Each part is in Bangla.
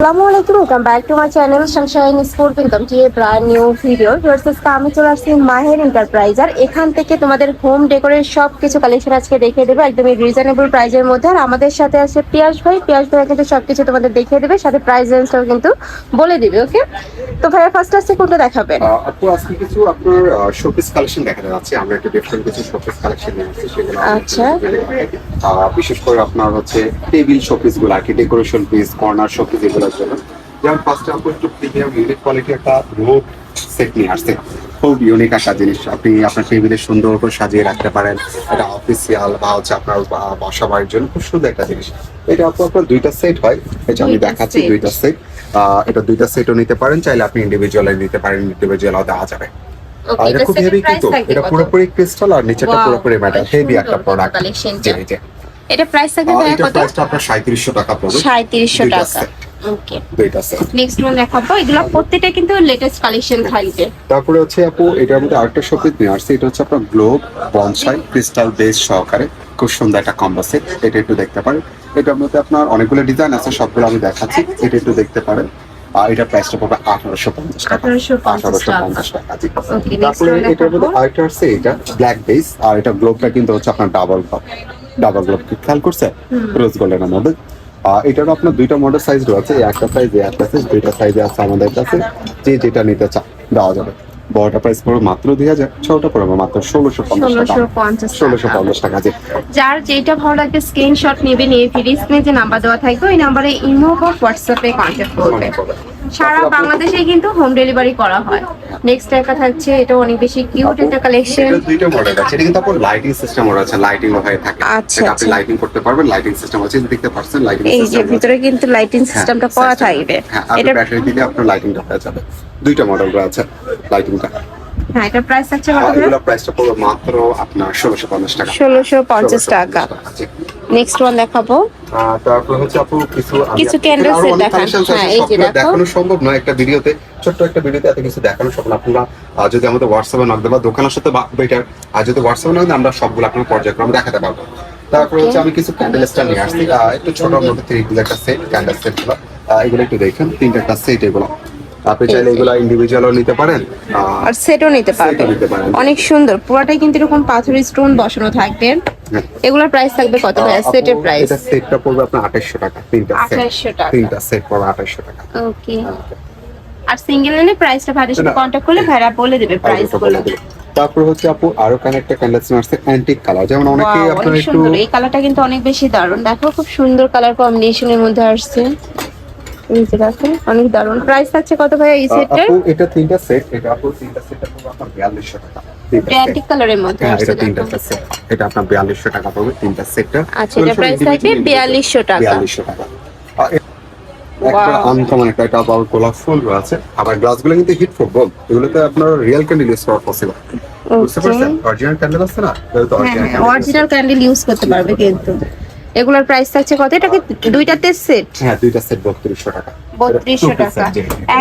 আসসালামু আলাইকুম, welcome back to my channel Sunshine Sport income to a brand new video. আমি চলে আসছি মাহের এন্টারপ্রাইজ, আর এখান থেকে তোমাদের হোম ডেকোরের সব কিছু কালেকশন আজকে দেখিয়ে দেবে একদমই রিজনেবল প্রাইজের মধ্যে। আর আমাদের সাথে আছে পিয়াস ভাই কিন্তু সবকিছু তোমাদের দেখিয়ে দেবে, সাথে প্রাইস রেঞ্জটাও কিন্তু বলে দিবে। ওকে, তো ভাইয়া ফার্স্ট আসছে কোনটা দেখাবেন? আপু আজকে কিছু আপনার শোপিস কালেকশন দেখাতে যাচ্ছে। আমরা একটু ডিফারেন্ট কিছু শোপিস কালেকশন নিয়ে আসছি, সেগুলো আচ্ছা, বিশেষ করে আপনার হচ্ছে টেবিল শোপিস গুলো আর কি, ডেকোরেশন পিস, কর্নার শোপিস এগুলোর জন্য। যেমন ফার্স্টে আপু একটু প্রিমিয়াম ইউনিক কোয়ালিটি একটা রোড সেট নিয়ে আসছে। খুব ইউনিক একটা জিনিস, আপনি আপনার টেবিলে সুন্দর করে সাজিয়ে রাখতে পারেন। এটা অফিসিয়াল বা হচ্ছে আপনার বাসা বাড়ির জন্য খুব সুন্দর একটা জিনিস। এটা আপু আপনার দুইটা সেট হয়, এটা আমি দেখাচ্ছি দুইটা সেট। এটা দুইটা সেটও নিতে পারেন, চাইলে আপনি ইন্ডিভিজুয়ালি নিতে পারেন, ইন্ডিভিজুয়ালও দেওয়া যাবে। আর এটা খুব হেভি, কিন্তু এটা পুরোপুরি ক্রিস্টাল আর নিচেটা পুরোপুরি মেটাল, হেভি একটা প্রোডাক্ট। এটা প্রাইস থাকবে ভাইয়া কত? প্রাইসটা আপনার 3700 টাকা পড়বে। 3700 টাকা। ওকে, দুইটা সেট। নেক্সট ওয়ান দেখাবো, এগুলো প্রত্যেকটা কিন্তু লেটেস্ট কালেকশন থাকবে। তারপরে হচ্ছে আপু এটার মধ্যে আরেকটা শোপিস নিয়ে আসছে, এটা হচ্ছে আপনার গ্লোব বনসাই ক্রিস্টাল বেস সহকারে, খুব সুন্দর একটা কম্বো সেট। এটা একটু দেখতে পারেন। এটার মধ্যে আপনার অনেকগুলো ডিজাইন আছে, সবগুলো আমি দেখাচ্ছি। এটা একটু দেখতে পারেন। আর এটা প্রাইসটা পড়বে 1850 টাকা। 1850 টাকা। তারপরে এটার মধ্যে আরেকটা আছে, এটা ব্ল্যাক বেস, আর এটা গ্লোবটা কিন্তু হচ্ছে আপনার ডাবল গ্লোব কি খেয়াল করছে, রোজ গোল্ডেনের মধ্যে। এটারও আপনার দুইটা মডেল সাইজ রয়েছে, একটা সাইজ একটা সাইজ, দুইটা সাইজে আছে আমাদের কাছে। যে যেটা নিতে চান দেওয়া যাবে। বড়টা প্রাইস পড়বে মাত্র 2000, ছোটটা পড়বে মাত্র 1650 টাকা। যার যেটা ভালো লাগবে স্ক্রিনশট নেবে, নিয়ে স্ক্রিনে যে নাম্বার দেওয়া থাকবে ওই নাম্বারে ইমো বা হোয়াটসঅ্যাপে কন্ট্যাক্ট করবে। সারা বাংলাদেশে কিন্তু হোম ডেলিভারি করা হয়। নেক্সট একটা থাকছে, এটা অনেক বেশি কিউট একটা কালেকশন। এটা দুইটা মডেল আছে, এটা কিন্তু আপনার লাইটিং সিস্টেম আছে, লাইটিং হয়ে থাকে। এটা আপনি লাইটিং করতে পারবেন, লাইটিং সিস্টেম আছে, দেখতে পাচ্ছেন লাইটিং সিস্টেম। এই যে ভিতরে কিন্তু লাইটিং সিস্টেমটা করা থাকবে। এটা ব্যাটারি দিলে আপনার লাইটিংটা হয়ে যাবে। দুইটা মডেল আছে লাইটিংটা। হ্যাঁ, এটা প্রাইস আছে কত? এগুলা প্রাইসটা পড়বে মাত্র আপনার 1650 টাকা। 1650 টাকা। নেক্সট ওয়ান দেখাবো। তারপর হচ্ছে আপু কিছু ক্যান্ডেল সেট দেখান। হ্যাঁ, এই যে দেখানো সম্ভব নয় একটা ভিডিওতে, ছোট্ট একটা ভিডিওতে এত কিছু দেখানো সম্ভব না। আপনারা যদি আমাদের হোয়াটসঅ্যাপে নক দেবা দোকানের সাথে বেটার, আর যদি হোয়াটসঅ্যাপে নক দেন আমরা সবগুলো আপনার পর্যায়ক্রমে দেখাতে পারবো। তারপরে হচ্ছে আমি কিছু ক্যান্ডেল স্টার নিয়ে আসছি, একটু ছোট মধ্যে 3 একটা সেট ক্যান্ডেল সেট গুলো। এগুলো একটু দেখেন, 3টা একটা সেট এগুলো। আপনি চাইলে এগুলো ইন্ডিভিজুয়ালও নিতে পারেন আর সেটও নিতে পারবেন। অনেক সুন্দর, পুরোটাই কিন্তু এরকম পাথরের স্টোন বসানো থাকবে। এগুলোর প্রাইস থাকবে কত ভাই? সেটের প্রাইস এটা সেটটা পড়বে আপনার 2800 টাকা। 2800 টাকা। 3টা সেট পড়বে 2800 টাকা। ওকে, আর সিঙ্গেল নিলে প্রাইসটা ভাইয়ের সাথে কন্টাক্ট করলে ভাইরা বলে দেবে প্রাইস গুলো। তারপর হচ্ছে আপু আরো একটা কালেকশন আছে অ্যান্টিক কালার, যেমন অনেকে আপনারা একটু এই কালারটা কিন্তু অনেক বেশি দারুণ। দেখো খুব সুন্দর কালার কম্বিনেশনের মধ্যে আসছে। এই যে দেখো অনেক দারুণ। প্রাইস থাকছে কত ভাই এই সেটটার? আপু এটা 3টা সেট, এটা আপু 3টা সেটটা পড়বে আপনার 4200 টাকা। অ্যান্টিক কালারের মধ্যে আসছে। এটা 3টা সেট, এটা আপনার 4200 টাকা পড়বে 3টা সেটটা। আচ্ছা, এটা প্রাইস থাকবে 4200 টাকা। 4200 টাকা। একটা আনকমন একটা আবার গোলাপ ফুল আছে। আবার গ্লাসগুলো কিন্তু হিট প্রুফ, এগুলোতে আপনার রিয়েল ক্যান্ডেল ইউজ করা পসিবল। বুঝতে পারছেন? অরিজিনাল ক্যান্ডেল আছে না, অরিজিনাল ক্যান্ডেল ইউজ করতে পারবে কিন্তু। এগুলোর প্রাইস থাকছে কত? এটা কি দুইটাতে সেট? হ্যাঁ, দুইটা সেট 3200 টাকা। 3200 টাকা।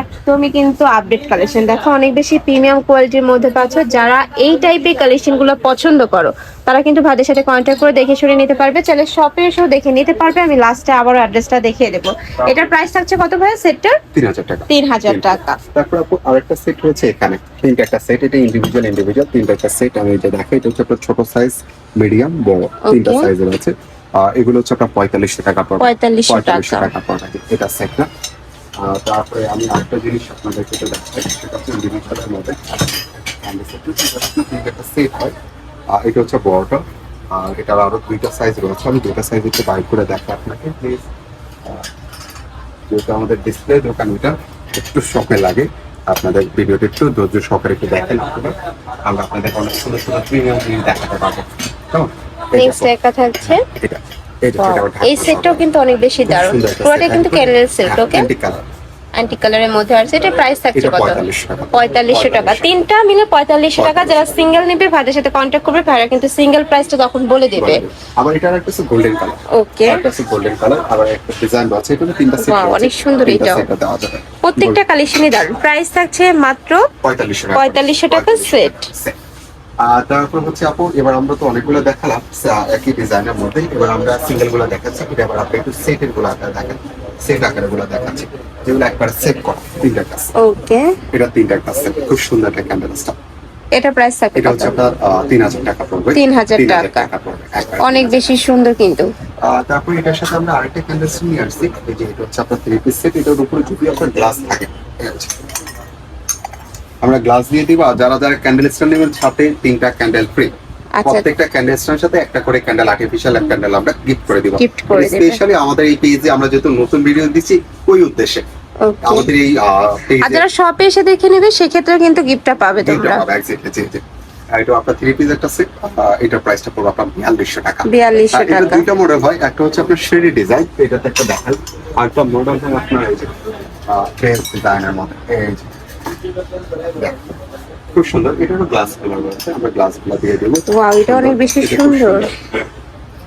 একদমই কিন্তু আপডেট কালেকশন। দেখো অনেক বেশি প্রিমিয়াম কোয়ালিটির মধ্যে পাচ্ছ। যারা এই টাইপের কালেকশন গুলো পছন্দ করো তারা কিন্তু ভাইদের সাথে কন্ট্যাক্ট করে দেখে শুনে নিতে পারবে, চাইলে শপে এসেও দেখে নিতে পারবে। আমি লাস্টে আবার অ্যাড্রেসটা দেখিয়ে দেবো। এটার প্রাইস থাকছে কত ভাই সেটটার? 3000 টাকা। 3000 টাকা। তারপর আপু আরেকটা সেট রয়েছে এখানে, 3টা একটা সেট, এটা ইন্ডিভিজুয়াল 3টা একটা সেট। আমি এটা দেখাই, এটা হচ্ছে আপনার ছোট সাইজ, মিডিয়াম, বড়, 3টা সাইজের আছে। এগুলো হচ্ছে আপনার 4500 টাকা পড়বে। 4500 টাকা পড়বে এটা সেটটা। তারপরে আমি আরেকটা জিনিস আপনাদেরকে দেখাচ্ছি, সেটা হচ্ছে ইন্ডিভিজুয়ালের মধ্যে একটা সেট হয়। এটা হচ্ছে বড়টা, আর এটার আরো 2টা সাইজ রয়েছে। আমি 2টা সাইজ একটু বাইর করে দেখাই আপনাকে প্লিজ। যেহেতু আমাদের ডিসপ্লে দোকান, এটা একটু সময় লাগে, আপনাদের ভিডিওটা একটু ধৈর্য সহকারে একটু দেখেন, আমরা আপনাদের অনেক সুন্দর সুন্দর প্রিমিয়াম জিনিস দেখাতে পারবো। নেক্সট একটা থাকছে এই সেটটাও কিন্তু অনেক বেশি দারুণ। পুরোটা কিন্তু ক্যান্ডেল সেট। ওকে, অ্যান্টিক কালারের মধ্যে আছে। এটা প্রাইস থাকছে কত? 4500 টাকা। 3টা মিলে 4500 টাকা। যারা সিঙ্গেল নেবে ভাইদের সাথে কন্ট্যাক্ট করবে, ভাইরা কিন্তু সিঙ্গেল প্রাইসটা তখন বলে দেবে। আবার এটা একটা গোল্ডেন কালার। ওকে, এটা গোল্ডেন কালার, আবার একটা ডিজাইন আছে। এটা 3টা সেট। অনেক সুন্দর। এটাও প্রত্যেকটা কালেকশনই দারুণ। প্রাইস থাকছে মাত্র 4500 টাকা সেট। তারপর হচ্ছে আপু এবার আমরা তো অনেকগুলো দেখালাম একই ডিজাইনের মধ্যে, এবার আমরা সিঙ্গেল গুলো দেখাচ্ছি। এটা আবার আপনি একটু সেটের গুলো দেখেন। সেট আকারে গুলো দেখাচ্ছি, যেগুলো একবার সেট করা, তিনটা কাজ। ওকে, এটা তিনটা কাজ সেট, খুব সুন্দর একটা ক্যান্ডেল স্টাফ। এটা প্রাইস থাকবে এটা কত? হচ্ছে আপনার 3000 টাকা পড়বে। 3000 টাকা। পড়বে একবার। অনেক বেশি সুন্দর কিন্তু। তারপর এটার সাথে আমরা আরেকটা ক্যান্ডেল নিয়ে আসছি, এই যে এটা হচ্ছে আপনার 3 পিস সেট। এটার উপরে যদি আপনার গ্লাস থাকে, এই হচ্ছে। আমরা গ্লাস দিয়ে দিব, আর যারা যারা ক্যান্ডেল স্ট্যান্ড নেবেন সাথে 3টা ক্যান্ডেল ফ্রি। আচ্ছা, প্রত্যেকটা ক্যান্ডেল স্ট্যান্ডের সাথে একটা করে ক্যান্ডেল, আর্টিফিশিয়াল এক ক্যান্ডেল আমরা গিফট করে দিব। Gift করে দেবে। স্পেশালি আমাদের এই পেজে আমরা যেহেতু নতুন ভিডিও দিচ্ছি ওই উদ্দেশ্যে ওকে। আমাদের এই আর পেজে যারা শপে এসে দেখে নেবে সেক্ষেত্রে কিন্তু গিফটটা পাবে তোমরা। এক্স্যাক্টলি জি জি। আর এটা আপনার 3 পিস একটা সেট, এটার প্রাইসটা পড়বে আপনার 4200 টাকা। 4200 এটা টাকা। দুইটা মডেল হয়, একটা হচ্ছে আপনার শেডি ডিজাইন, এটাতে একটা দেখাই, আর একটা মডেল হয় আপনার এই যে ফ্রেঞ্চ ডিজাইনের মধ্যে, এই যে দেখেন। খুব সুন্দর, এটা হলো গ্লাস কালার রয়েছে, আমরা গ্লাস গুলো দিয়ে দেবো। ওয়াও, এটা অনেক বেশি এটা খুব সুন্দর।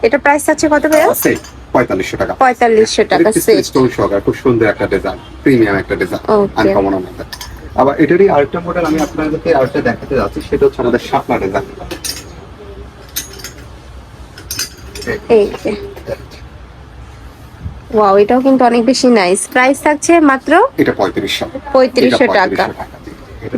এটা প্রাইস আছে কত ভাইয়া? সেট 4500 টাকা। 4500 টাকা সেট। স্টোন সহকারে খুব সুন্দর একটা ডিজাইন, প্রিমিয়াম একটা ডিজাইন, Okay. আনকমন মধ্যে। আবার এটারই আরেকটা মডেল আমি আপনাদেরকে আরেকটা দেখাতে যাচ্ছি, সেটা হচ্ছে আমাদের শাপলা ডিজাইন। এই যে ওয়াও, এটাও কিন্তু অনেক বেশি নাইস। প্রাইস থাকছে মাত্র এটা 3500 3500 টাকা।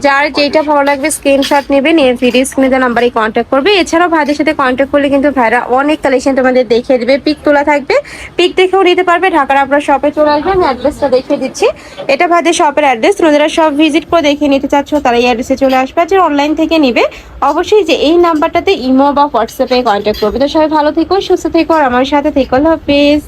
যার যেটা ভালো লাগবে স্ক্রিনশট নেবেন, এই ভিডিও স্ক্রিনে দেওয়া নাম্বারে কন্ট্যাক্ট করবে। এছাড়াও ভাইদের সাথে কন্ট্যাক্ট করলে কিন্তু ভাইরা অনেক কালেকশন তোমাদের দেখিয়ে দিবে, পিক তোলা থাকবে, পিক দেখেও নিতে পারবে। ঢাকার আপনার শপে চলে আসবে, আমি অ্যাড্রেসটা দেখিয়ে দিচ্ছি। এটা ভাইদের শপের অ্যাড্রেস, যারা সব ভিজিট করে দেখে নিতে চাচ্ছ তারা এই অ্যাড্রেসে চলে আসবে। আর যারা অনলাইন থেকে নিবে অবশ্যই যে এই নাম্বারটাতে ইমো বা হোয়াটসঅ্যাপে কন্ট্যাক্ট করবে। তো সবাই ভালো থেকো, সুস্থ থেকো, আর আমার সাথে থেকো। আল্লাহ হাফেজ।